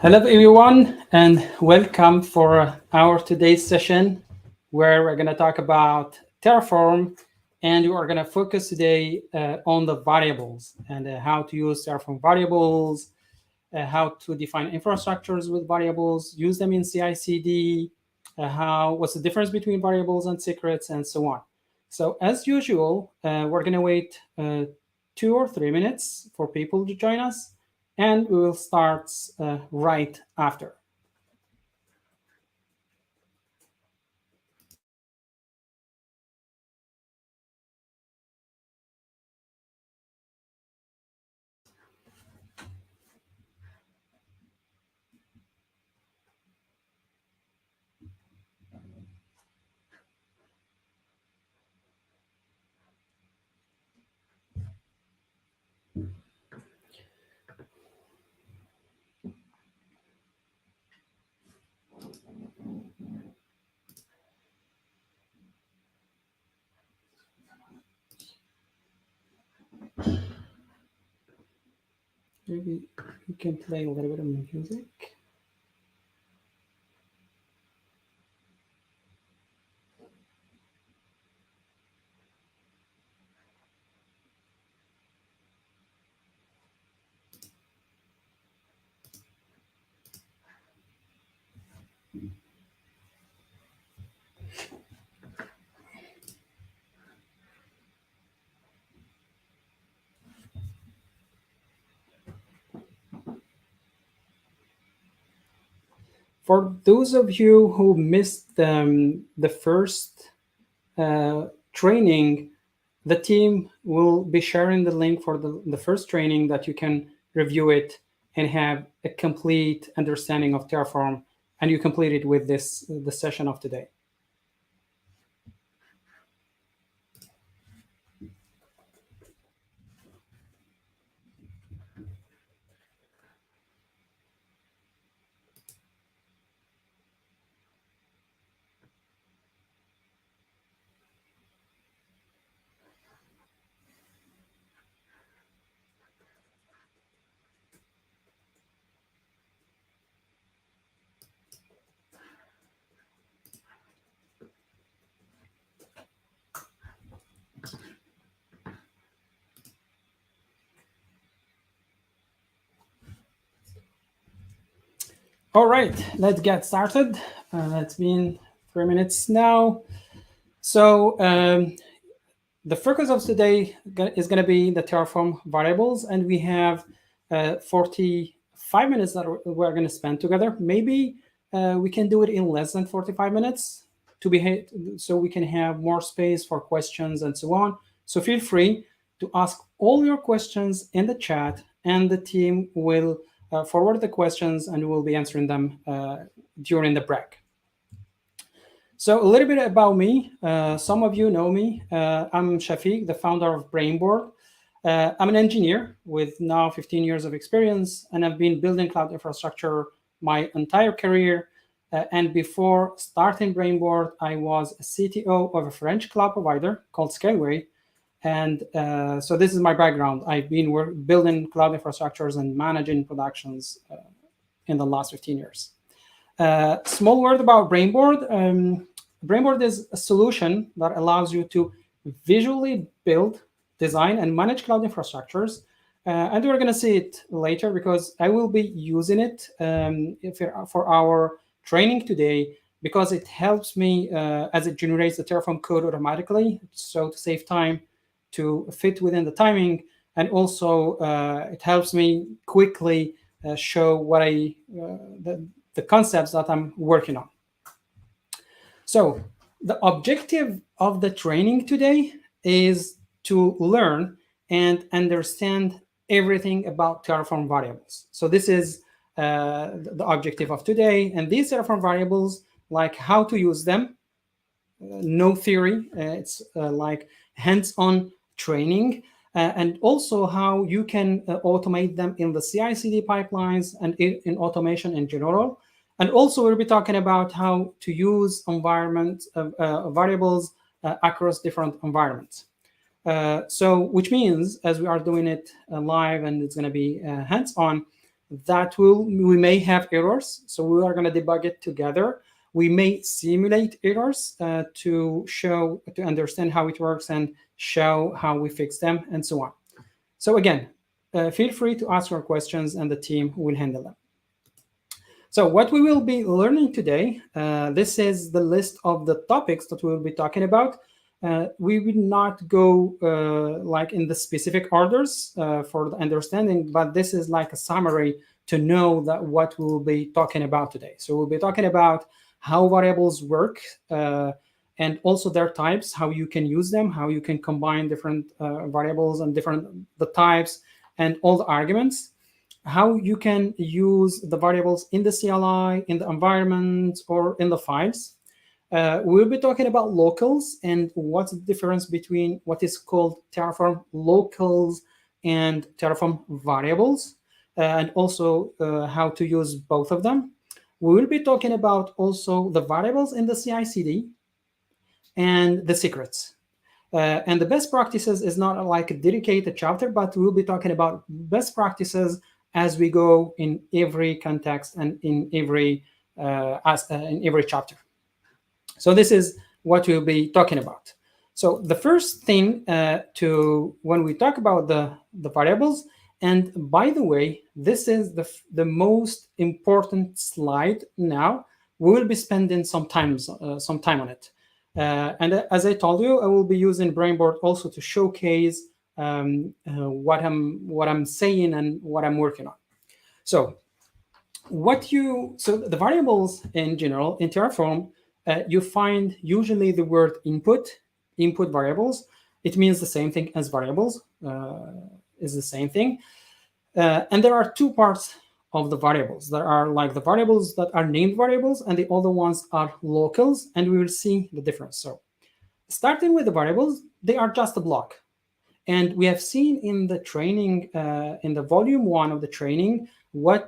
Hello, everyone, and welcome for our today's session where we're going to talk about Terraform. And we are going to focus today on the variables and how to use Terraform variables, how to define infrastructures with variables, use them in CI/CD, what's the difference between variables and secrets, and so on. So, as usual, we're going to wait 2 or 3 minutes for people to join us, and we will start right after. Maybe we can play a little bit of music. For those of you who missed the first training, the team will be sharing the link for the first training that you can review it and have a complete understanding of Terraform, and you complete it with the session of today. All right, let's get started. It's been 3 minutes now. So the focus of today is going to be the Terraform variables, and we have 45 minutes that we're going to spend together. Maybe we can do it in less than 45 minutes so we can have more space for questions and so on. So feel free to ask all your questions in the chat, and the team will forward the questions and we'll be answering them during the break. So a little bit about me. Some of you know me. I'm Shafiq, the founder of Brainboard. I'm an engineer with now 15 years of experience, and I've been building cloud infrastructure my entire career. And before starting Brainboard, I was a CTO of a French cloud provider called Scaleway. And so this is my background. I've been building cloud infrastructures and managing productions in the last 15 years. Small word about Brainboard. Brainboard is a solution that allows you to visually build, design, and manage cloud infrastructures. And we're going to see it later because I will be using it for our training today, because it helps me as it generates the Terraform code automatically. So to save time, to fit within the timing, and also it helps me quickly show what the concepts that I'm working on. So the objective of the training today is to learn and understand everything about Terraform variables. So this is the objective of today. And these Terraform variables, like how to use them, no theory, it's like hands-on training, and also how you can automate them in the CI/CD pipelines and in automation in general. And also we'll be talking about how to use environment variables across different environments. So which means, as we are doing it live and it's going to be hands-on, that we may have errors, so we are going to debug it together. We may simulate errors to understand how it works and show how we fix them, and so on. So again, feel free to ask your questions and the team will handle them. So what we will be learning today, this is the list of the topics that we will be talking about. We will not go like in the specific orders for the understanding, but this is like a summary to know that what we will be talking about today. So we'll be talking about how variables work and also their types, how you can use them, how you can combine different variables and the types and all the arguments, how you can use the variables in the CLI, in the environment, or in the files. We'll be talking about locals and what's the difference between what is called Terraform locals and Terraform variables, and also how to use both of them. We will be talking about also the variables in the CI/CD and the secrets. And the best practices is not like a dedicated chapter, but we'll be talking about best practices as we go in every context and in every chapter. So this is what we'll be talking about. So the first thing when we talk about the variables, and by the way, this is the most important slide now. We will be spending some time on it. And as I told you, I will be using Brainboard also to showcase what I'm saying and what I'm working on. So the variables in general in Terraform, you find usually the word input variables. It means the same thing as variables, is the same thing. And there are two parts of the variables. There are like the variables that are named variables, and the other ones are locals, and we will see the difference. So starting with the variables, they are just a block. And we have seen in the training, in the volume 1 of the training,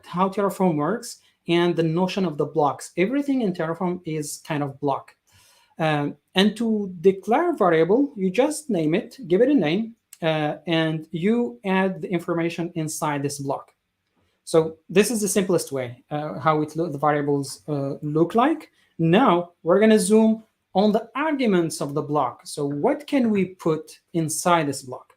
how Terraform works and the notion of the blocks. Everything in Terraform is kind of block. And to declare a variable, you just name it, give it a name, and you add the information inside this block. So this is the simplest way how the variables look like. Now we're going to zoom on the arguments of the block. So what can we put inside this block?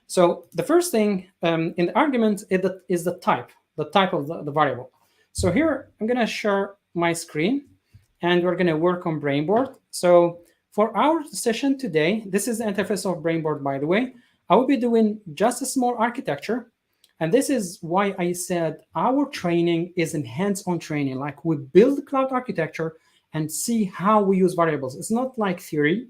So the first thing in the argument is the type of the variable. So here I'm going to share my screen, and we're going to work on Brainboard. So for our session today, this is the interface of Brainboard, by the way. I will be doing just a small architecture. And this is why I said our training is a hands-on training. Like we build cloud architecture and see how we use variables. It's not like theory,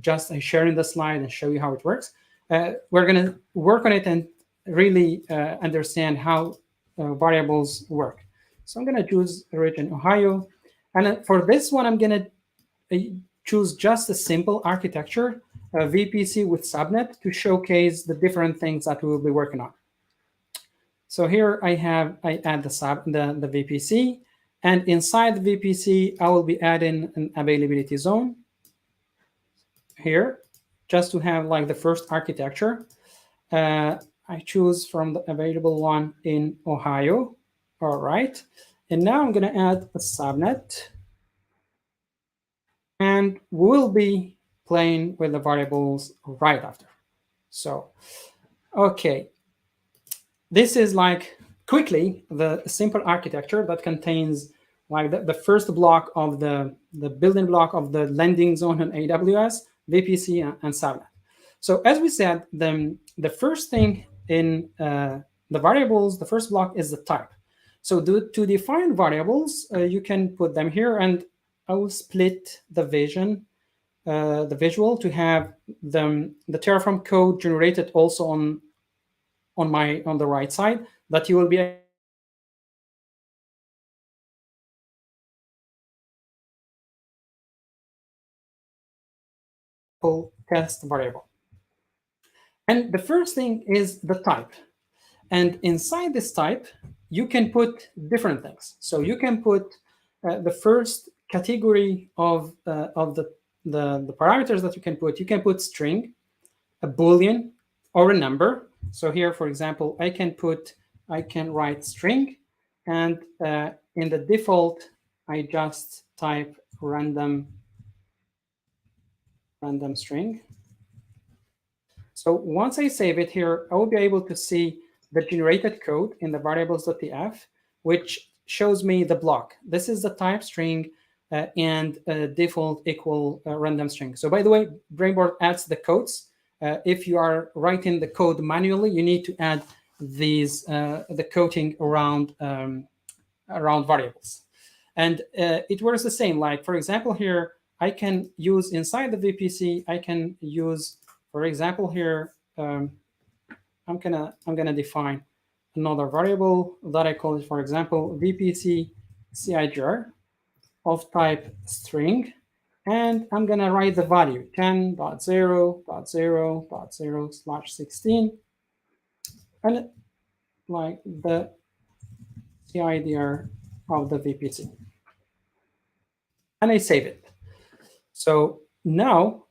just I share in the slide and show you how it works. We're going to work on it and really understand how variables work. So I'm going to choose region Ohio. And for this one, I'm going to choose just a simple architecture, a VPC with subnet, to showcase the different things that we will be working on. So here I add the VPC, and inside the VPC, I will be adding an availability zone here, just to have like the first architecture. I choose from the available one in Ohio. All right. And now I'm going to add a subnet. And we'll be playing with the variables right after. So, okay. This is like quickly the simple architecture that contains like the first block of the building block of the landing zone on AWS, VPC, and subnet. So as we said, the first thing in the variables, the first block is the type. So to define variables, you can put them here, and I will split the visual to have the Terraform code generated also on the right side, that you will be test variable. And the first thing is the type. And inside this type, you can put different things. So you can put the first category of the parameters that you can put. You can put string, a Boolean, or a number. So here, for example, I can write string, And in the default, I just type random string. So once I save it here, I will be able to see the generated code in the variables.tf, which shows me the block. This is the type string and default equal random string. So by the way, Brainboard adds the codes. If you are writing the code manually, you need to add these the coding around variables. And it works the same. Like, for example, here, I can use inside the VPC, I can use, for example, here, I'm gonna define another variable that I call it, for example, VPC CIGR of type string, and I'm gonna write the value 10.0.0.0/16, and like the CIDR of the VPC, and I save it. So now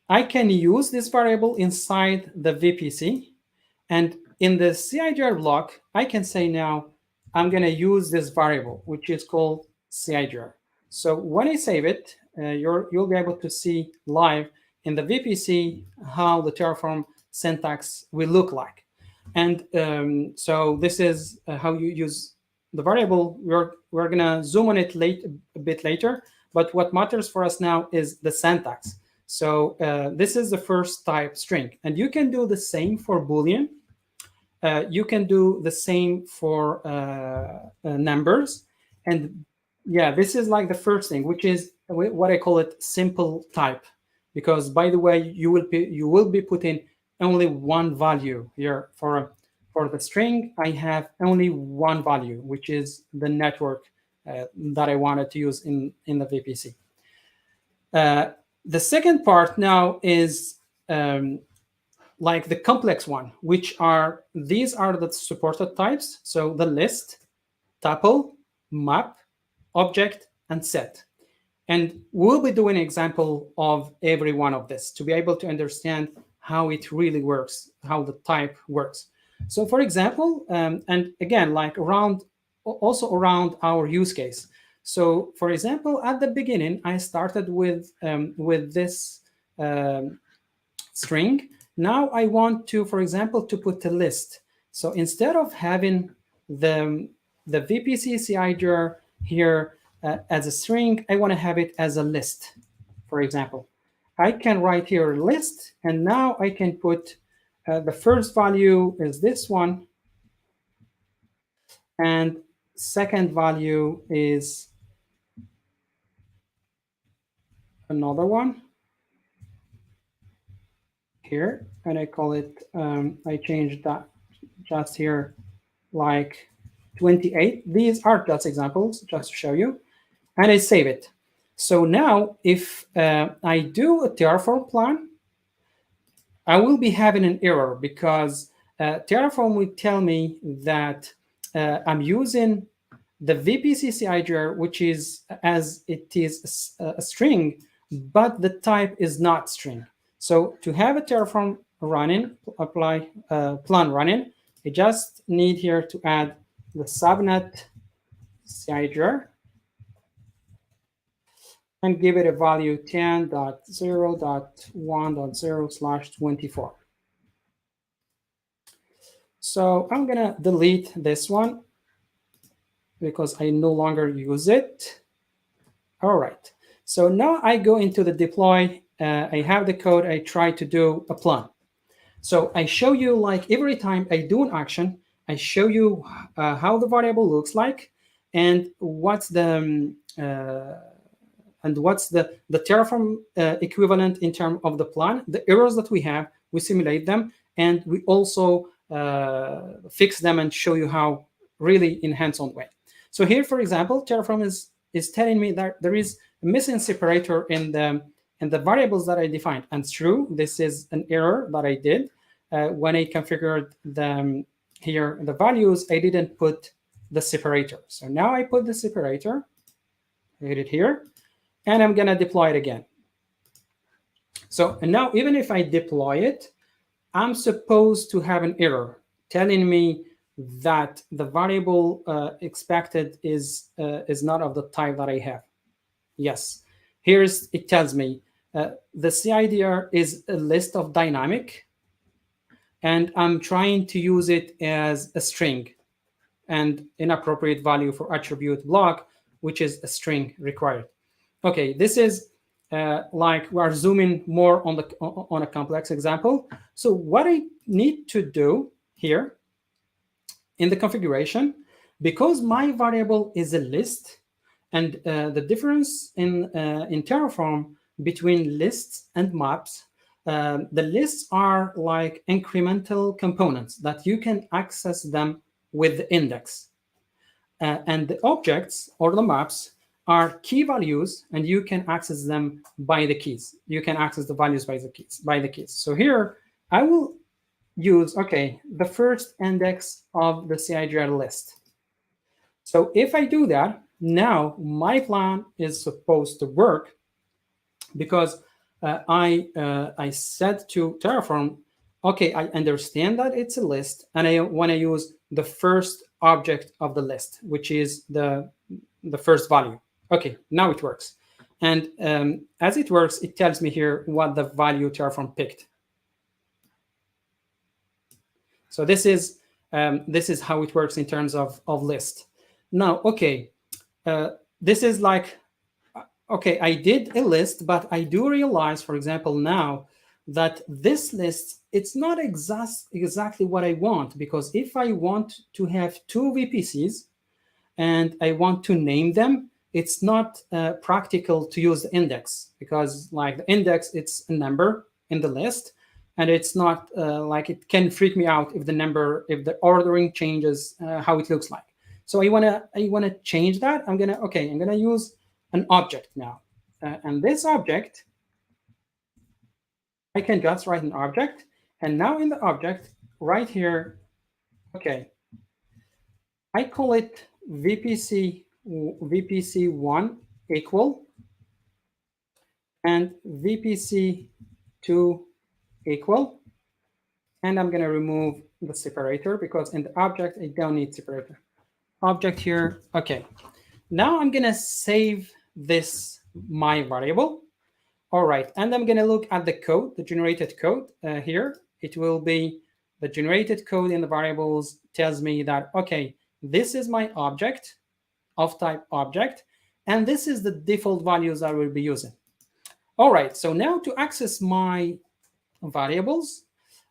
I can use this variable inside the VPC, and in the CIGR block, I can say now I'm going to use this variable, which is called CIGR. So when I save it, you'll be able to see live in the VPC how the Terraform syntax will look like. And so this is how you use the variable. We're going to zoom on it a bit later, but what matters for us now is the syntax. So this is the first type string, and you can do the same for Boolean. You can do the same for numbers. And yeah, this is like the first thing, which is what I call it simple type, because by the way, you will be putting only one value here for the string. I have only one value, which is the network that I wanted to use in the VPC. The second part now is like the complex one, which are these are the supported types. So the list, tuple, map, object, and set. And we'll be doing an example of every one of this to be able to understand how it really works, how the type works. So for example, and again, like also around our use case. So for example, at the beginning, I started with this string. Now I want to, for example, to put a list. So instead of having the VPC CIGR here as a string, I want to have it as a list, for example. I can write here a list, and now I can put the first value is this one, and second value is another one here, and I call it, I changed that just here, like 28. These are just examples, just to show you, and I save it. So now if I do a Terraform plan, I will be having an error because Terraform will tell me that I'm using the VPC CIGR, which is as it is a string, but the type is not string. So to have a Terraform running, apply plan running, I just need here to add the subnet CIGR and give it a value 10.0.1.0/24. So I'm going to delete this one because I no longer use it. All right. So now I go into the deploy. I have the code. I try to do a plan. So I show you, like, every time I do an action, I show you how the variable looks like and what's the Terraform equivalent in terms of the plan. The errors that we have, we simulate them, and we also fix them and show you how really in hands-on way. So here, for example, Terraform is telling me that there is a missing separator in the variables that I defined. And it's true, this is an error that I did. When I configured here the values, I didn't put the separator. So now I put the separator, hit it here, and I'm going to deploy it again. So and now, even if I deploy it, I'm supposed to have an error telling me that the variable expected is not of the type that I have. Yes, here's, it tells me the CIDR is a list of dynamic, and I'm trying to use it as a string and inappropriate value for attribute block, which is a string required. Okay, this is like we're zooming more on a complex example. So what I need to do here in the configuration, because my variable is a list, and the difference in Terraform between lists and maps, the lists are like incremental components that you can access them with the index. And the objects or the maps are key values, and you can access them by the keys. You can access the values by the keys. So here I will use, okay, the first index of the CIGR list. So if I do that, now my plan is supposed to work, because I said to Terraform, okay, I understand that it's a list, and I want to use the first object of the list, which is the first value. Okay, now it works. And as it works, it tells me here what the value Terraform picked. So this is how it works in terms of list. Now, okay, this is like, okay, I did a list, but I do realize, for example, now that this list, it's not exactly what I want, because if I want to have two VPCs and I want to name them, it's not practical to use the index, because like the index, it's a number in the list, and it's not like, it can freak me out if the ordering changes how it looks like. So I wanna change that. I'm gonna use an object now, and this object, I can just write an object, and now in the object right here, okay, I call it VPC1 equal and VPC2 equal, and I'm going to remove the separator, because in the object I don't need separator. Object here, okay. Now I'm going to save this my variable. All right, and I'm going to look at the code, the generated code here. It will be the generated code in the variables tells me that, okay, this is my object of type object, and this is the default values I will be using. All right, so now to access my variables,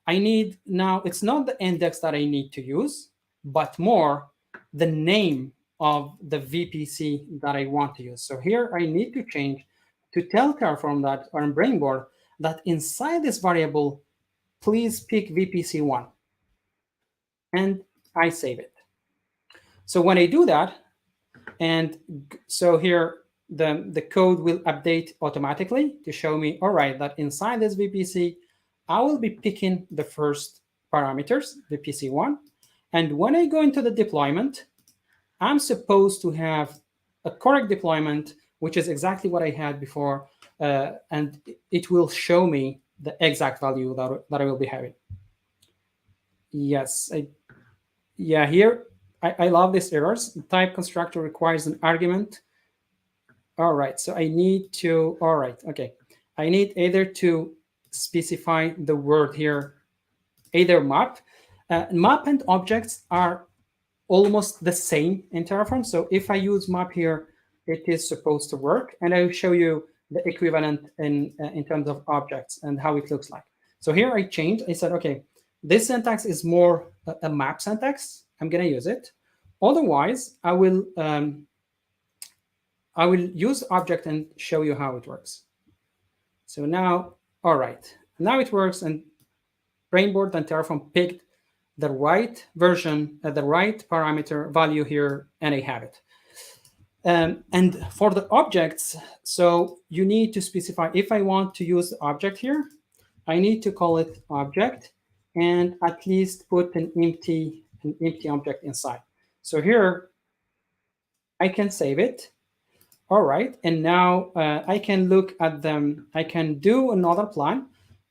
I need, now it's not the index that I need to use, but more the name of the VPC that I want to use. So here I need to change to tell Terraform that, or in Brainboard, that inside this variable, please pick VPC1. And I save it. So when I do that, and so here the code will update automatically to show me, all right, that inside this VPC, I will be picking the first parameters, VPC1. And when I go into the deployment, I'm supposed to have a correct deployment, which is exactly what I had before, and it will show me the exact value that I will be having. Yes, here, I love these errors. The type constructor requires an argument. All right, so I need to, all right, okay. I need either to specify the word here, either map. Map and objects are almost the same in Terraform. So if I use map here, it is supposed to work. And I will show you the equivalent in terms of objects and how it looks like. So here I changed. I said, okay, this syntax is more a map syntax. I'm going to use it. Otherwise, I will use object and show you how it works. So now, all right, now it works, and Brainboard and Terraform picked the right version, the right parameter value here, and I have it. And for the objects, so you need to specify, if I want to use the object here, I need to call it object and at least put an empty object inside. So here I can save it. All right, and now I can look at them. I can do another plan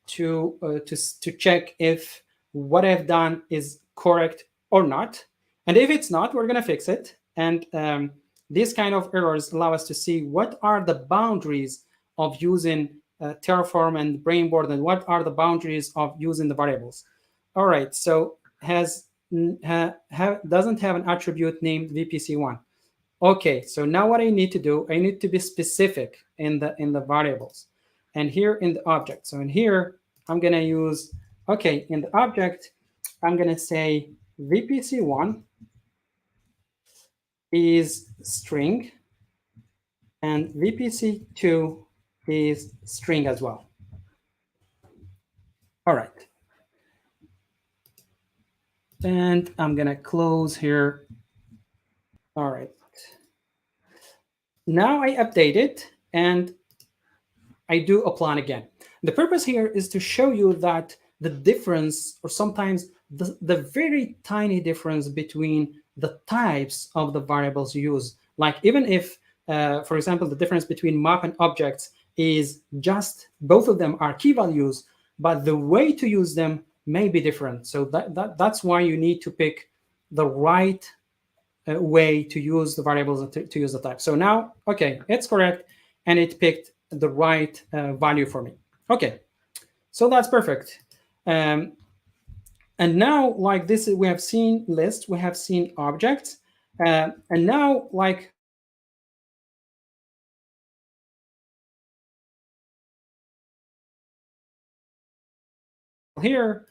to check if what I've done is correct or not. And if it's not, we're going to fix it. And these kind of errors allow us to see what are the boundaries of using Terraform and Brainboard, and what are the boundaries of using the variables. All right, so doesn't have an attribute named VPC1. Okay, so now what I need to do, I need to be specific in the variables. And here in the object, so in here, I'm going to use, okay, in the object, I'm going to say VPC1 is string, and VPC2 is string as well. All right. And I'm going to close here. All right. Now I update it, and I do a plan again. The purpose here is to show you that the difference, or sometimes the very tiny difference between the types of the variables you use. Like even if, for example, the difference between map and objects is just both of them are key values, but the way to use them may be different. So that's why you need to pick the right way to use the variables and to use the type. So now, okay, it's correct, and it picked the right value for me. Okay, so that's perfect. And now, like this, we have seen list, we have seen objects, and now, like, here,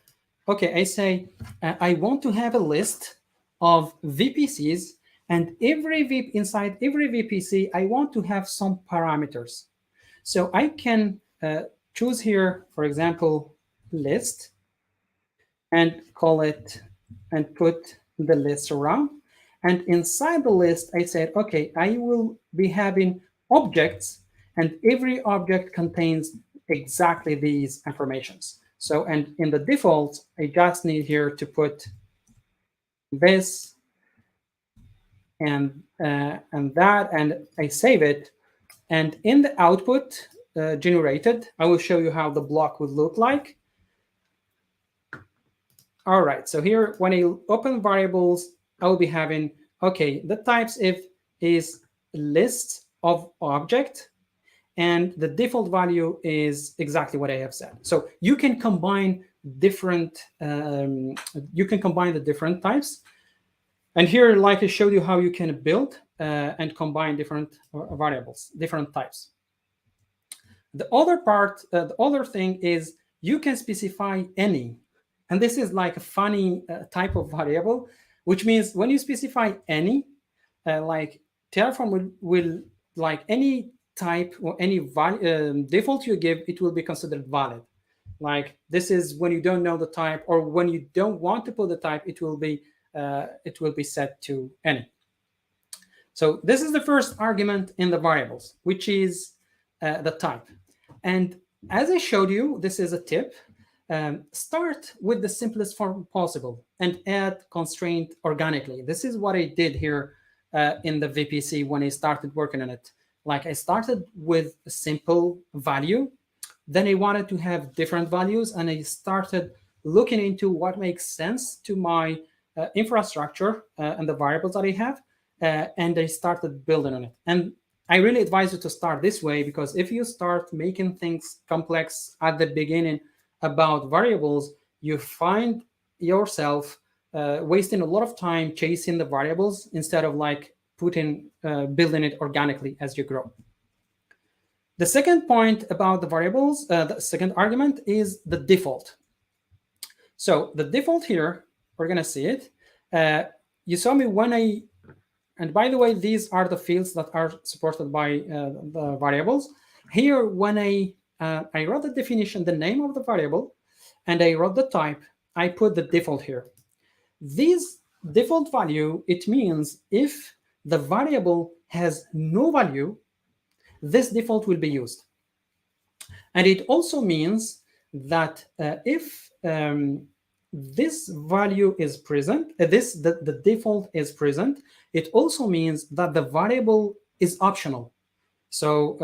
okay, I say I want to have a list of VPCs, and inside every VPC, I want to have some parameters. So I can choose here, for example, list, and call it, and put the list around. And inside the list, I said, okay, I will be having objects, and every object contains exactly these informations. So, and in the default, I just need here to put this and that, and I save it. And in the output generated, I will show you how the block would look like. All right, so here, when I open variables, I will be having, okay, the types if is list of object, and the default value is exactly what I have said. So you can combine different, the different types. And here, like I showed you how you can build and combine different variables, different types. The other part, the other thing is you can specify any. And this is like a funny type of variable, which means when you specify any, like Terraform will like any type or any default you give, it will be considered valid. Like this is when you don't know the type, or when you don't want to put the type, it will be set to any. So this is the first argument in the variables, which is the type. And as I showed you, this is a tip. Start with the simplest form possible and add constraint organically. This is what I did here in the VPC when I started working on it. Like I started with a simple value, then I wanted to have different values, and I started looking into what makes sense to my infrastructure and the variables that I have, and I started building on it. And I really advise you to start this way, because if you start making things complex at the beginning about variables, you find yourself wasting a lot of time chasing the variables instead of like building it organically as you grow. The second point about the variables, the second argument is the default. So the default here, we're going to see it. You saw me when and by the way, these are the fields that are supported by the variables. Here, when I wrote the definition, the name of the variable, and I wrote the type, I put the default here. This default value, it means if the variable has no value, this default will be used. And it also means that if this value is present, the default is present, it also means that the variable is optional. So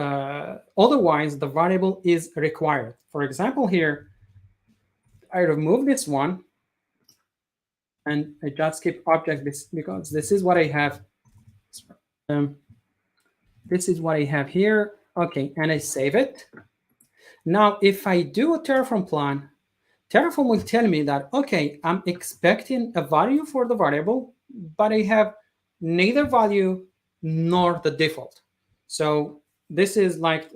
otherwise, the variable is required. For example, here, I remove this one, and I just keep object because this is what I have. This is what I have here. Okay, and I save it. Now, if I do a Terraform plan, Terraform will tell me that, okay, I'm expecting a value for the variable, but I have neither value nor the default. So this is like,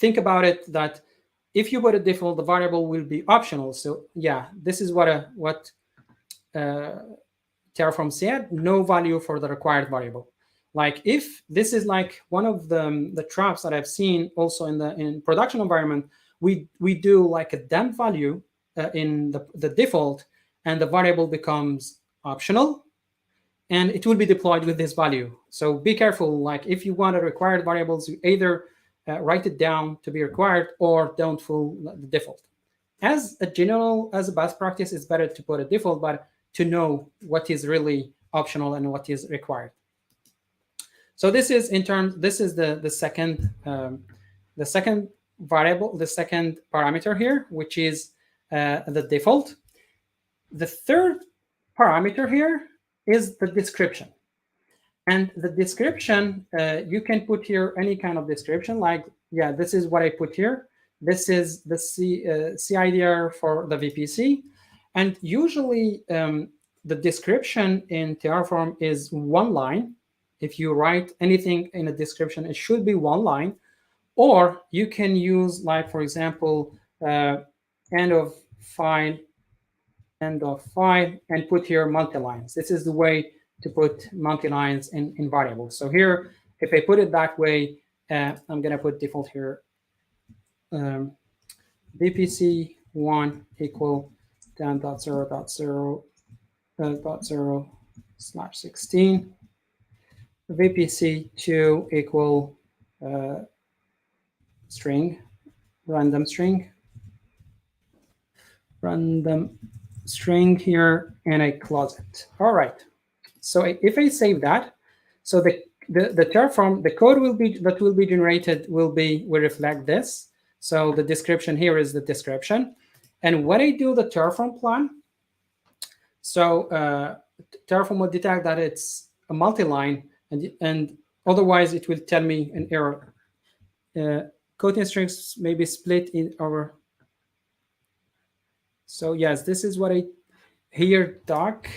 think about it that if you put a default, the variable will be optional. So yeah, this is what Terraform said, no value for the required variable. Like if this is like one of the traps that I've seen also in production environment, we do like a dump value in the default, and the variable becomes optional, and it will be deployed with this value. So be careful. Like if you want a required variables, you either write it down to be required or don't fill the default. As a best practice, it's better to put a default, but to know what is really optional and what is required. So this is the second variable, the second parameter here, which is the default. The third parameter here is the description. And the description, you can put here any kind of description, like, yeah, this is what I put here. This is the CIDR for the VPC. And usually the description in Terraform is one line. If you write anything in a description, it should be one line. Or you can use, like, for example, end of file, and put here multi-lines. This is the way to put multi-lines in variables. So here, if I put it that way, I'm going to put default here. VPC1 equal 10.0.0.0/16. VPC2 equal string, random string here, and I close it. All right. So if I save that, so the Terraform, the code that will be generated will reflect this. So the description here is the description. And when I do the Terraform plan, so Terraform will detect that it's a multi-line, and otherwise it will tell me an error. Quoting strings may be split in over. So yes, this is what I here doc.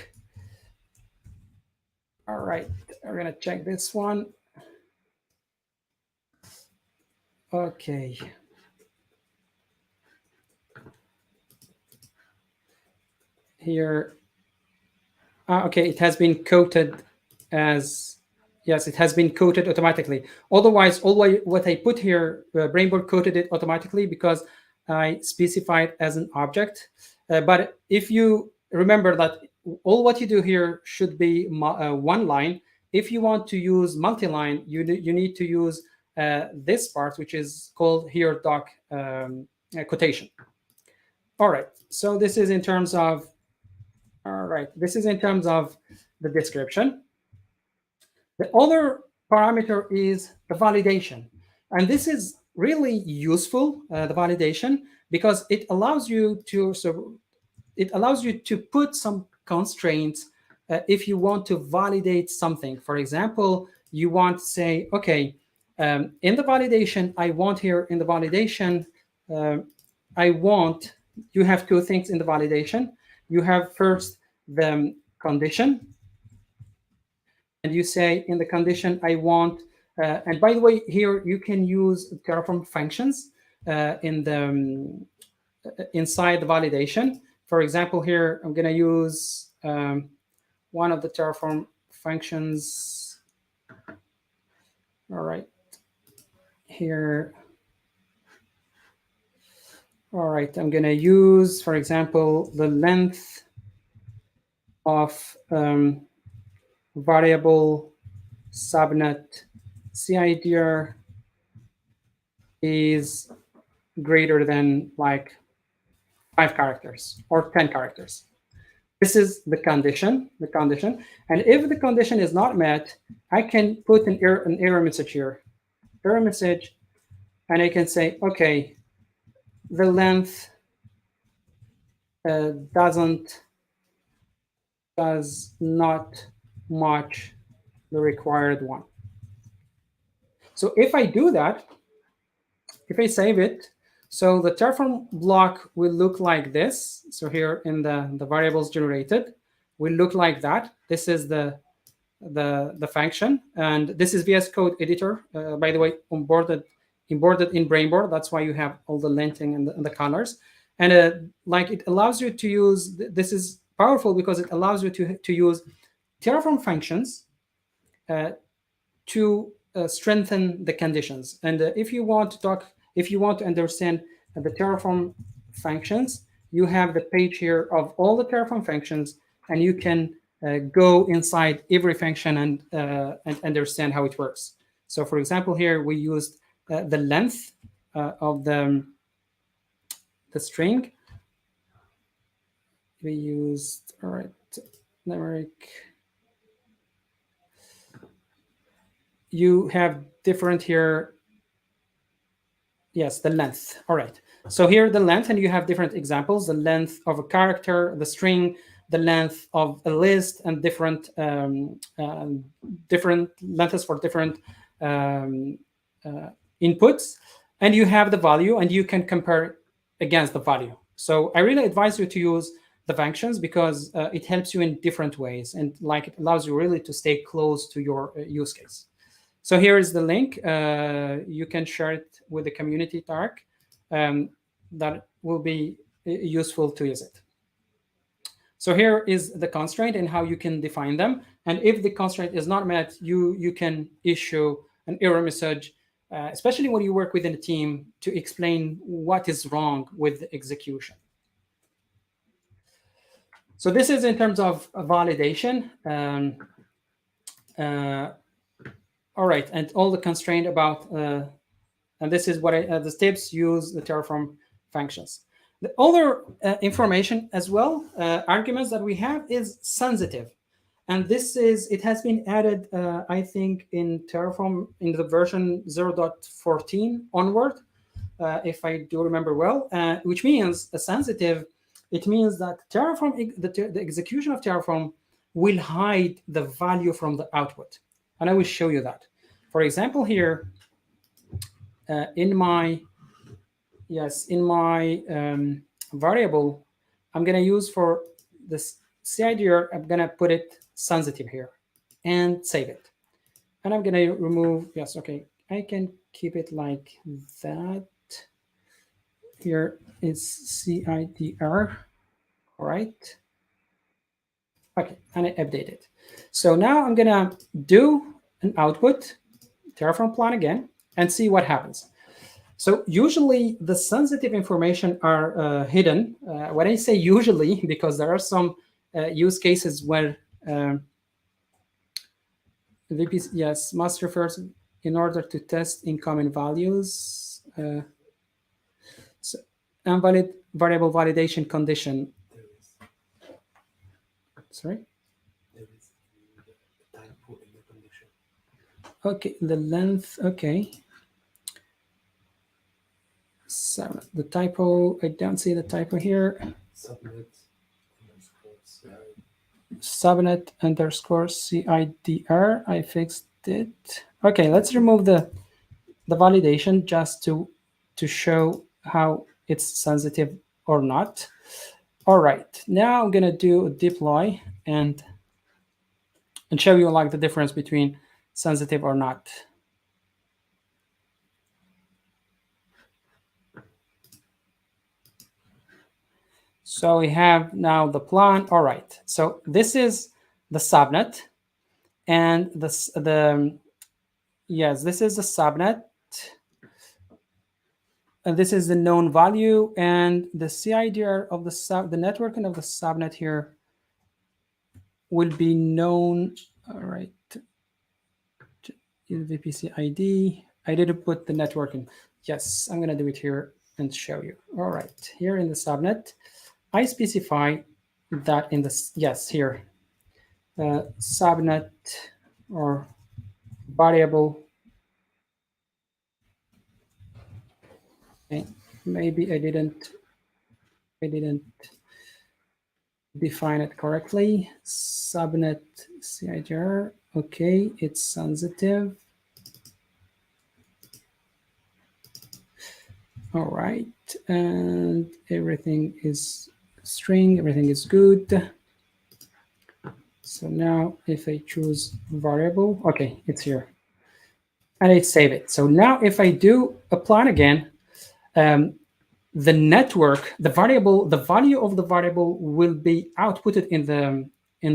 All right, we're gonna check this one. Okay. Here, okay, it has been coded as, yes, it has been coded automatically. Otherwise, what I put here, Brainboard coded it automatically because I specified as an object. But if you remember that all what you do here should be one line. If you want to use multi-line, you need to use this part, which is called here doc quotation. All right, so this is in terms of, all right, this is in terms of the description. The other parameter is the validation. And this is really useful, the validation, because it allows you to put some constraints if you want to validate something. For example, you want to say, okay, in the validation, I want here in the validation, you have two things in the validation. You have first the condition, and you say in the condition, I want, and by the way, here you can use Terraform functions inside the validation. For example, here I'm going to use one of the Terraform functions. All right, here. All right, I'm going to use, for example, the length of variable subnet CIDR is greater than like 5 characters or 10 characters. This is the condition. And if the condition is not met, I can put an error message here. Error message, and I can say, okay, the length doesn't does not match the required one. So if I do that, if I save it, so the Terraform block will look like this. So here in the variables generated will look like that. This is the function, and this is VS Code editor, by the way, imported in Brainboard. That's why you have all the linting and the colors. And like it allows you to use, this is powerful because it allows you to use Terraform functions to strengthen the conditions. And if you want to understand the Terraform functions, you have the page here of all the Terraform functions, and you can go inside every function and understand how it works. So, for example, here we used the length of the string. We used, all right, numeric. You have different here. Yes, the length. All right. So here the length, and you have different examples: the length of a character, the string, the length of a list, and different lengths for different inputs. And you have the value, and you can compare against the value. So I really advise you to use the functions because it helps you in different ways, and like it allows you really to stay close to your use case. So here is the link. You can share it with the community, Tarek. That will be useful to use it. So here is the constraint and how you can define them. And if the constraint is not met, you can issue an error message, especially when you work within a team, to explain what is wrong with the execution. So this is in terms of validation. All right, and all the constraint about, and this is what the steps use the Terraform functions. The other information as well, arguments that we have is sensitive. And this is, it has been added, I think, in Terraform in the version 0.14 onward, if I do remember well, which means a sensitive, it means that Terraform, the execution of Terraform will hide the value from the output. And I will show you that. For example, here, in my variable, I'm going to use for this CIDR, I'm going to put it sensitive here and save it. And I'm going to remove, yes, okay, I can keep it like that. Here is CIDR, all right. Okay, and I update it. So now I'm going to do an output, Terraform plan again, and see what happens. So usually the sensitive information are hidden. When I say usually, because there are some use cases where VPC, yes, must refers in order to test incoming values. So invalid variable validation condition. Sorry? There is a typo in the condition. Okay, the length, okay. So the typo, I don't see the typo here. Subnet underscore CIDR, I fixed it. Okay, let's remove the validation just to show how it's sensitive or not. All right, now I'm gonna do a deploy and show you like the difference between sensitive or not. So we have now the plan. All right, so this is the subnet, and yes, this is the subnet, and this is the known value, and the CIDR of the networking of the subnet here will be known. All right, VPC ID. I didn't put the networking. Yes, I'm gonna do it here and show you. All right, here in the subnet, I specify that in the, yes, here, subnet or variable. Okay, maybe I didn't define it correctly. Subnet CIGR. Okay, it's sensitive. All right, and everything is string, everything is good. So now if I choose variable, okay, it's here. And I save it. So now if I do a plan again, the network, the variable, the value of the variable will be outputted in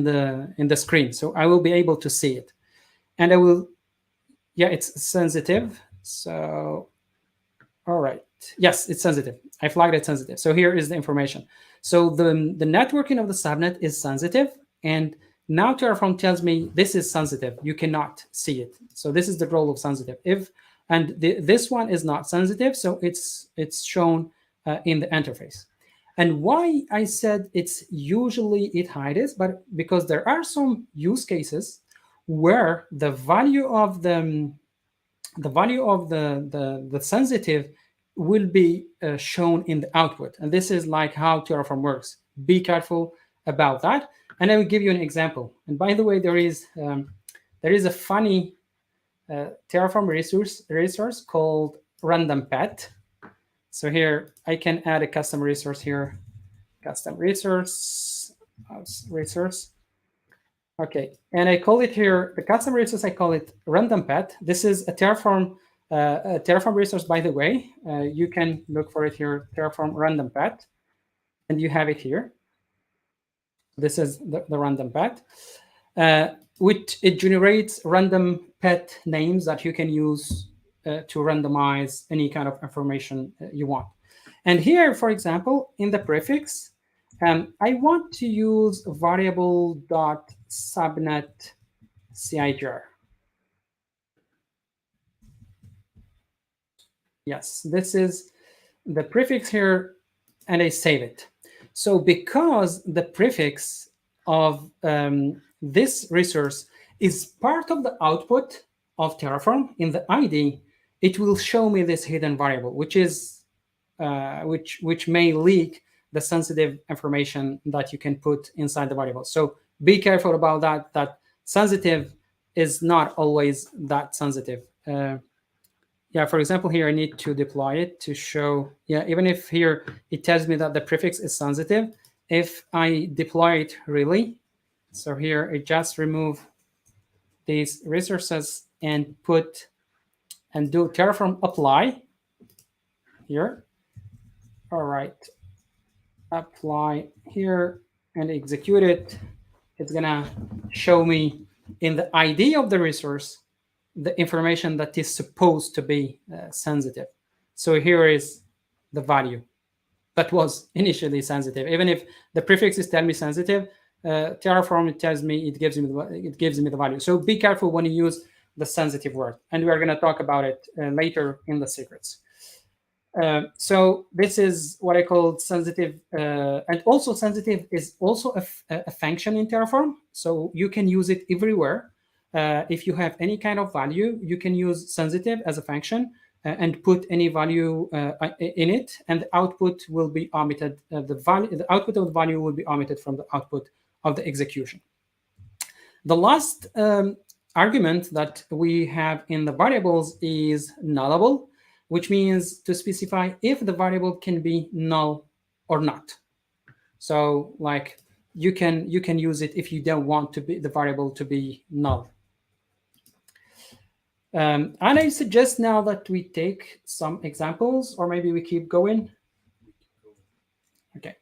the screen. So I will be able to see it. And I will, yeah, it's sensitive. So, all right. Yes, it's sensitive. I flagged it sensitive. So here is the information. So the networking of the subnet is sensitive. And now Terraform tells me this is sensitive. You cannot see it. So this is the role of sensitive. This one is not sensitive, so it's shown in the interface. And why I said it's usually it hides, but because there are some use cases where the value of the sensitive will be shown in the output. And this is like how Terraform works. Be careful about that. And I will give you an example. And by the way, there is a funny Terraform resource called random pet. So here I can add a custom resource here. Custom resource. Okay, and I call it here, the custom resource, I call it random pet. This is a Terraform resource, by the way. You can look for it here, Terraform random pet, and you have it here. This is the random pet, which it generates random pet names that you can use to randomize any kind of information you want. And here, for example, in the prefix, I want to use variable.subnet CIGR. Yes, this is the prefix here, and I save it. So because the prefix of this resource is part of the output of Terraform in the ID, it will show me this hidden variable, which is which may leak the sensitive information that you can put inside the variable. So be careful about that. That sensitive is not always that sensitive. Yeah, for example, here I need to deploy it to show, yeah, even if here it tells me that the prefix is sensitive, if I deploy it really, so here I just remove these resources and do Terraform apply here. All right, apply here and execute it. It's gonna show me in the ID of the resource the information that is supposed to be sensitive. So here is the value that was initially sensitive. Even if the prefix is telling me sensitive, Terraform tells me it gives me the value. So be careful when you use the sensitive word, and we are going to talk about it later in the secrets. So this is what I call sensitive, and also sensitive is also a function in Terraform. So you can use it everywhere. If you have any kind of value, you can use sensitive as a function and put any value in it, and the output will be omitted. The output of the value will be omitted from the output of the execution. The last argument that we have in the variables is nullable, which means to specify if the variable can be null or not. So like you can use it if you don't want to be the variable to be null. And I suggest now that we take some examples, or maybe we keep going. Okay.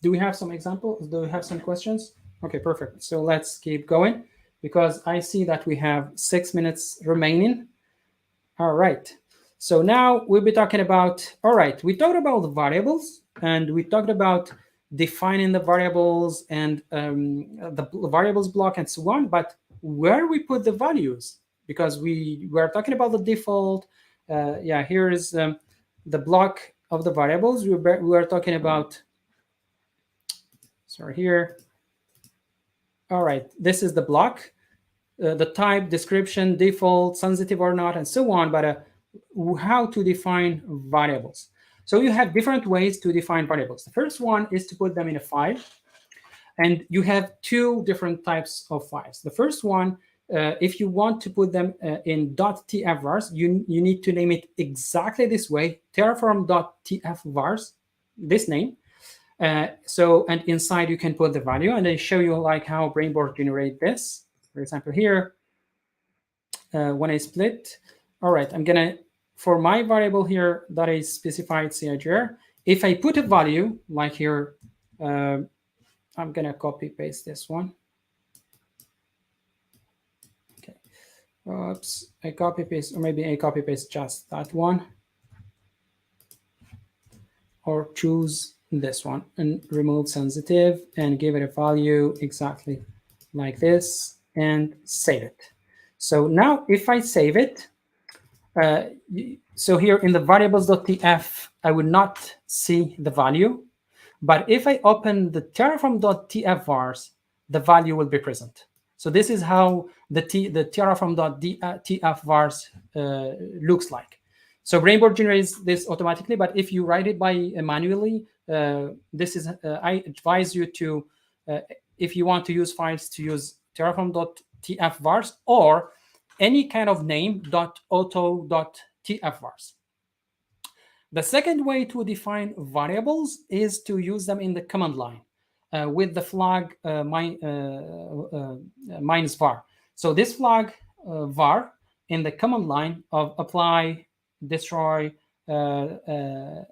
Do we have some examples? Do we have some questions? Okay, perfect. So let's keep going because I see that we have 6 minutes remaining. All right. So now we'll be talking about, all right, we talked about the variables and we talked about defining the variables and the variables block and so on, but where we put the values, because we were talking about the default. Yeah, here is the block of the variables. We were talking about, sorry, here. All right, this is the block, the type, description, default, sensitive or not, and so on, but how to define variables. So you have different ways to define variables. The first one is to put them in a file. And you have two different types of files. The first one, if you want to put them in .tfvars, you need to name it exactly this way, terraform.tfvars, this name. And inside you can put the value, and I show you like how Brainboard generate this. For example, here, when I split, all right, I'm gonna, for my variable here that is specified CIGR, if I put a value like here, I'm gonna copy paste this one. Okay, oops, I copy paste, or maybe I copy paste just that one, or choose this one and remove sensitive and give it a value exactly like this and save it. So now if I save it, so here in the variables.tf, I would not see the value. But if I open the terraform.tfvars, the value will be present. So this is how the terraform.tfvars looks like. So Brainboard generates this automatically, but if you write it by manually, this is I advise you to, if you want to use files, to use terraform.tfvars or any kind of name .auto.tfvars. The second way to define variables is to use them in the command line with the flag minus var. So this flag var in the command line of apply, destroy, and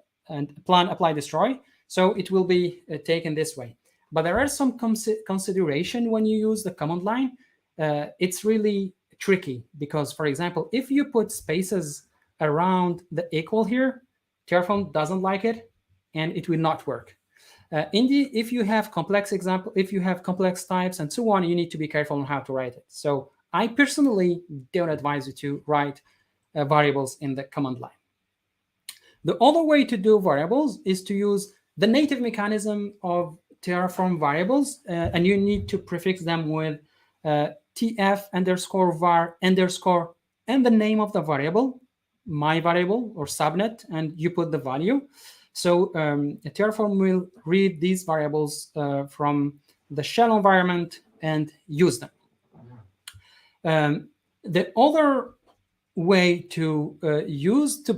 plan, apply, destroy. So it will be taken this way. But there are some consideration when you use the command line. It's really tricky because, for example, if you put spaces around the equal here, Terraform doesn't like it, and it will not work. If you have complex example, if you have complex types and so on, you need to be careful on how to write it. So I personally don't advise you to write variables in the command line. The other way to do variables is to use the native mechanism of Terraform variables, and you need to prefix them with tf underscore var underscore and the name of the variable, my variable or subnet, and you put the value. So Terraform will read these variables from the shell environment and use them. The other way to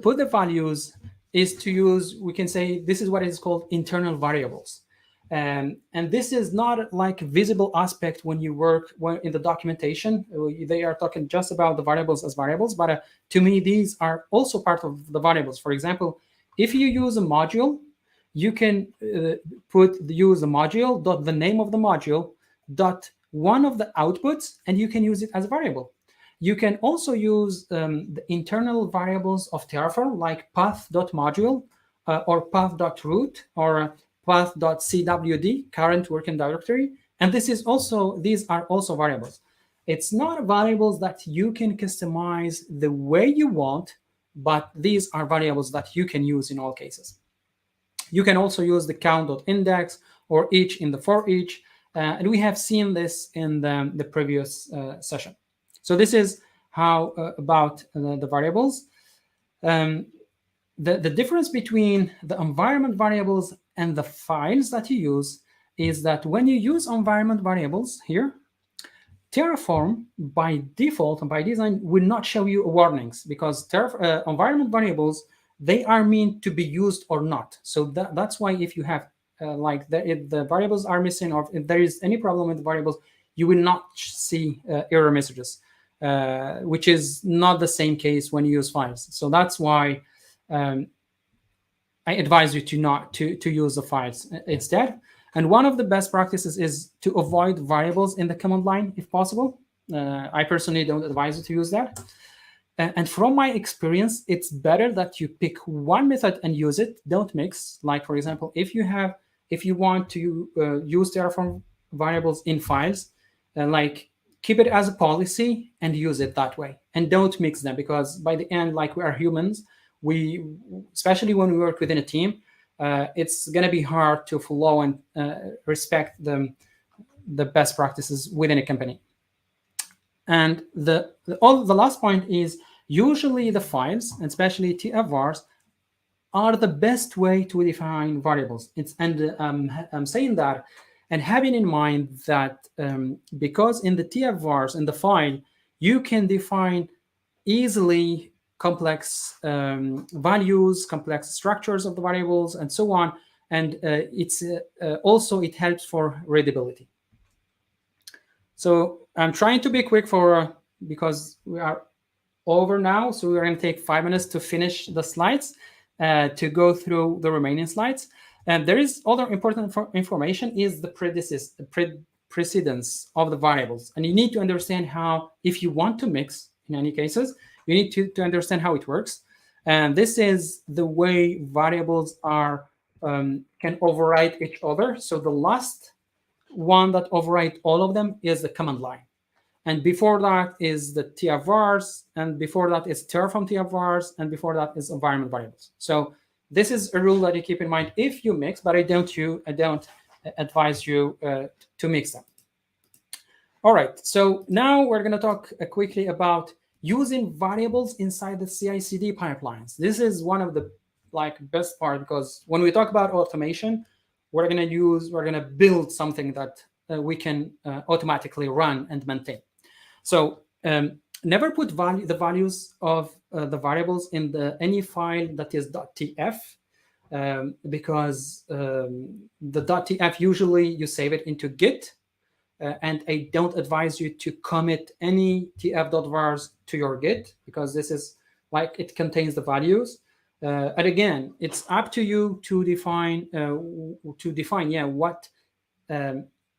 put the values is to use, we can say, this is what is called internal variables. And this is not like visible aspect when you work in the documentation. They are talking just about the variables as variables, but to me, these are also part of the variables. For example, if you use a module, you can use the module dot the name of the module dot one of the outputs, and you can use it as a variable. You can also use the internal variables of Terraform, like path.module or path.root or path.cwd, current working directory. And these are also variables. It's not variables that you can customize the way you want, but these are variables that you can use in all cases. You can also use the count.index or each in the for each. And we have seen this in the previous session. So this is how about the variables. The difference between the environment variables and the files that you use is that when you use environment variables here, Terraform by default and by design will not show you warnings, because environment variables, they are meant to be used or not. So that's why if you have if the variables are missing, or if there is any problem with the variables, you will not see error messages, which is not the same case when you use files. So that's why I advise you to use the files instead. And one of the best practices is to avoid variables in the command line if possible. I personally don't advise you to use that. And from my experience, it's better that you pick one method and use it. Don't mix. Like, for example, if you want to use Terraform variables in files, keep it as a policy and use it that way. And don't mix them, because by the end, like, we are humans. Especially when we work within a team, it's going to be hard to follow and respect the best practices within a company. And the last point is, usually the files, and especially tfvars, are the best way to define variables. I'm saying that And having in mind that because in the tfvars, in the file, you can define easily complex values, complex structures of the variables, and so on. And it's also, it helps for readability. So I'm trying to be quick because we are over now. So we're going to take 5 minutes to finish the slides, to go through the remaining slides. And there is other important information is the precedence of the variables. And you need to understand how, if you want to mix, in any cases, you need to understand how it works. And this is the way variables are can override each other. So the last one that overrides all of them is the command line. And before that is the tfvars, and before that is Terraform tfvars, and before that is environment variables. So this is a rule that you keep in mind if you mix, but I don't advise you to mix them. All right, so now we're going to talk quickly about using variables inside the CI/CD pipelines. This is one of the best part, because when we talk about automation, we're going to build something that we can automatically run and maintain. So never put the values of the variables in any file that is .tf, because the .tf, usually you save it into Git, and I don't advise you to commit any tf.vars to your Git, because this is it contains the values. And again, it's up to you to define what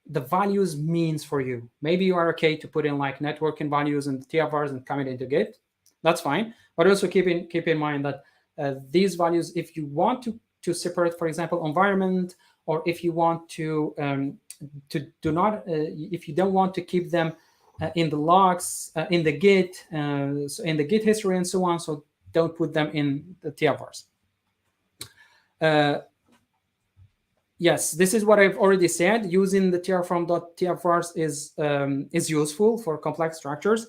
the values means for you. Maybe you are okay to put in networking values and tfvars and commit into Git. That's fine. But also keep in mind that these values, if you want to separate, for example, environment, or if you want to if you don't want to keep them in the logs, in the Git, so in the Git history and so on, so don't put them in the tfvars. Yes, this is what I've already said. Using the Terraform.tfvars is useful for complex structures.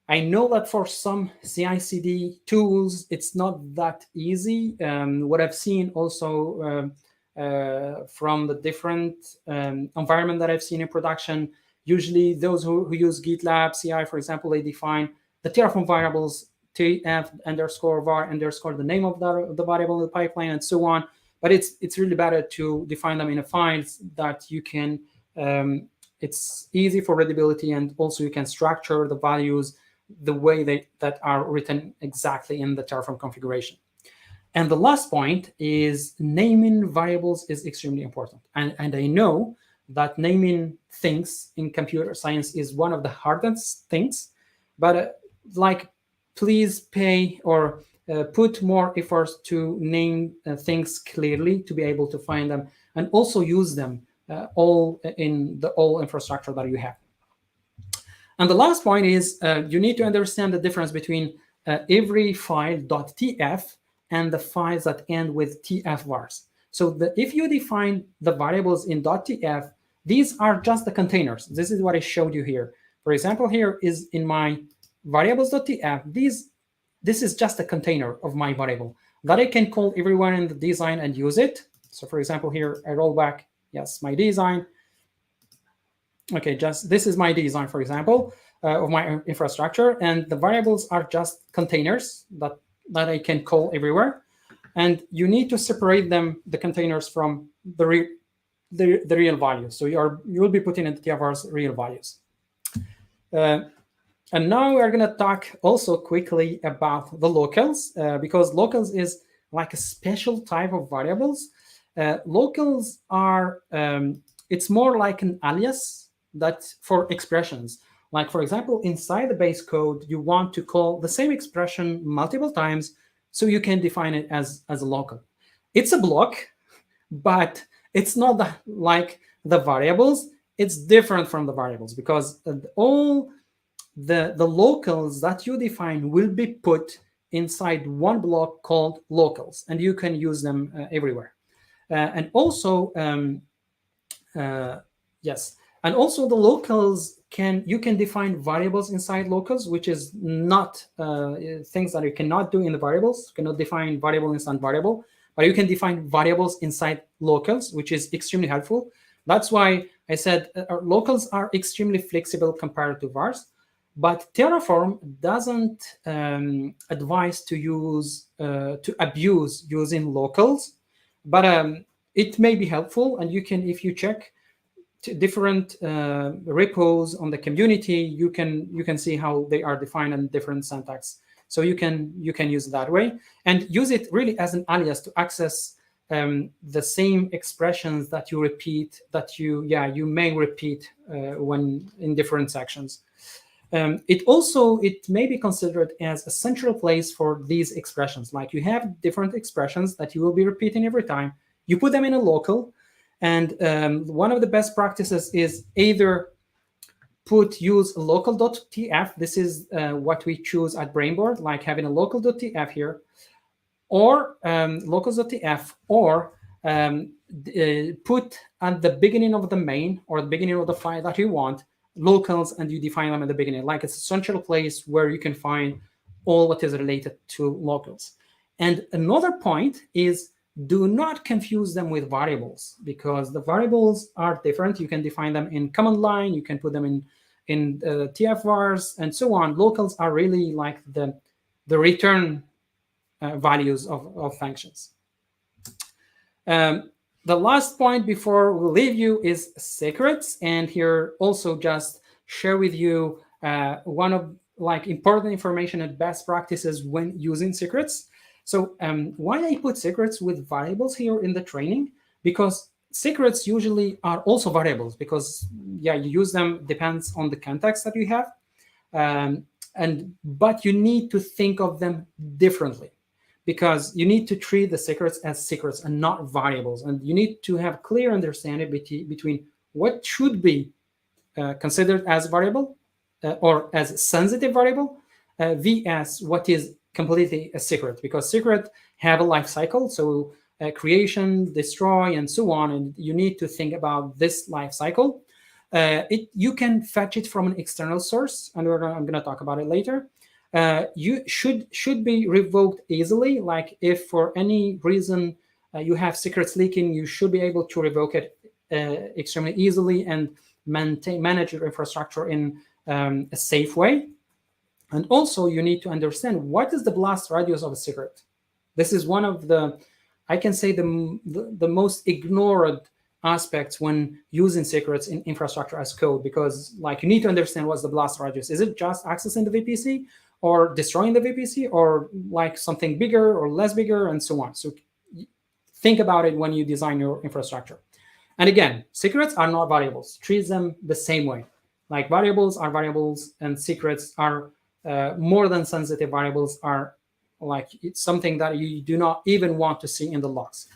I know that for some CI/CD tools, it's not that easy. What I've seen also from the different environment that I've seen in production, usually those who use GitLab CI, for example, they define the Terraform variables tf_var_, the name of the variable in the pipeline, and so on. But it's really better to define them in a file that you can, it's easy for readability, and also you can structure the values the way that are written exactly in the Terraform configuration. And the last point is naming variables is extremely important. And I know that naming things in computer science is one of the hardest things, but please pay or put more efforts to name things clearly, to be able to find them and also use them all in the infrastructure that you have. And the last point is you need to understand the difference between every file .tf and the files that end with tfvars. So if you define the variables in .tf, these are just the containers. This is what I showed you here. For example, here is in my variables.tf, this is just a container of my variable that I can call everywhere in the design and use it. So for example, here I roll back, yes, my design. Okay, this is my design, for example, of my infrastructure, and the variables are just containers that I can call everywhere. And you need to separate them, the containers, from the real values. So you will be putting in the tfvars real values. And now we're going to talk also quickly about the locals, because locals is like a special type of variables. Locals are, it's more like an alias that for expressions. Like, for example, inside the base code, you want to call the same expression multiple times, so you can define it as a local. It's a block, but it's not like the variables. It's different from the variables, because all the locals that you define will be put inside one block called locals, and you can use them everywhere. And also, yes, and also the locals you can define variables inside locals, which is not things that you cannot do in the variables. You cannot define variable inside variable, but you can define variables inside locals, which is extremely helpful, That's why I said our locals are extremely flexible compared to vars. But Terraform doesn't advise to use to abuse using locals, but it may be helpful. And you can, if you check different repos on the community, you can see how they are defined in different syntax. So you can use it that way and use it really as an alias to access the same expressions that you repeat, that you may repeat when in different sections. It may be considered as a central place for these expressions. Like you have different expressions that you will be repeating every time. You put them in a local, and one of the best practices is either use local.tf. This is what we choose at Brainboard, like having a local.tf here, or locals.tf, or put at the beginning of the main or the beginning of the file that you want locals, and you define them at the beginning. Like it's a central place where you can find all what is related to locals. And another point is, do not confuse them with variables, because the variables are different. You can define them in command line, you can put them in tfvars and so on. Locals are really like the return values of functions. The last point before we leave you is secrets, and here also just share with you one of like important information and best practices when using secrets. So why I put secrets with variables here in the training, because secrets usually are also variables, because you use them, depends on the context that you have, but you need to think of them differently, because you need to treat the secrets as secrets and not variables. And you need to have clear understanding between what should be considered as variable or as sensitive variable vs what is completely a secret, because secret have a life cycle. So creation, destroy, and so on. And you need to think about this life cycle. You can fetch it from an external source, and I'm going to talk about it later. You should be revoked easily. Like if for any reason you have secrets leaking, you should be able to revoke it extremely easily and manage your infrastructure in a safe way. And also you need to understand what is the blast radius of a secret. This is one of the, I can say, the most ignored aspects when using secrets in infrastructure as code, because like you need to understand what's the blast radius. Is it just accessing the VPC, or destroying the VPC, or like something bigger or less bigger, and so on? So think about it when you design your infrastructure. And again, secrets are not variables. Treat them the same way. Like variables are variables, and secrets are more than sensitive variables, are like it's something that you do not even want to see in the logs.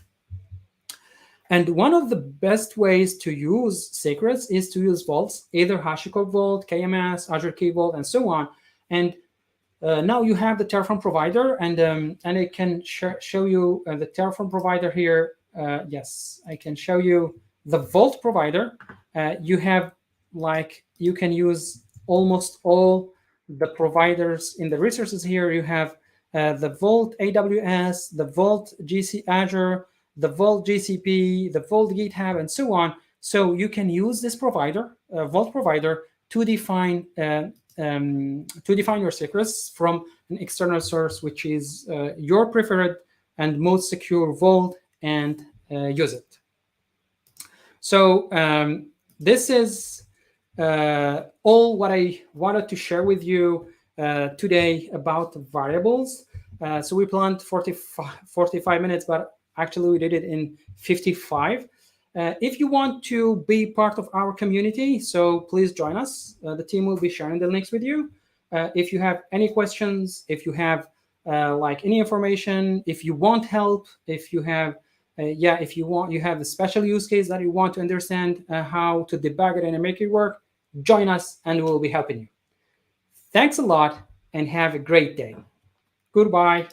And one of the best ways to use secrets is to use vaults, either HashiCorp Vault, KMS, Azure Key Vault, and so on. And now you have the Terraform provider, and I can show you the Terraform provider here. Yes, I can show you the Vault provider. You have, like, you can use almost all the providers in the resources here. You have the Vault AWS, the Vault GC Azure, the Vault GCP, the Vault GitHub, and so on. So you can use this provider, Vault provider, to define your secrets from an external source, which is your preferred and most secure Vault, and use it. So this is all what I wanted to share with you today about variables. So we planned 45 minutes, but actually we did it in 55. If you want to be part of our community, so please join us. The team will be sharing the links with you. If you have any questions, if you have like any information, if you want help, if you have if you have a special use case that you want to understand how to debug it and make it work, join us and we'll be helping you. Thanks a lot and have a great day. Goodbye.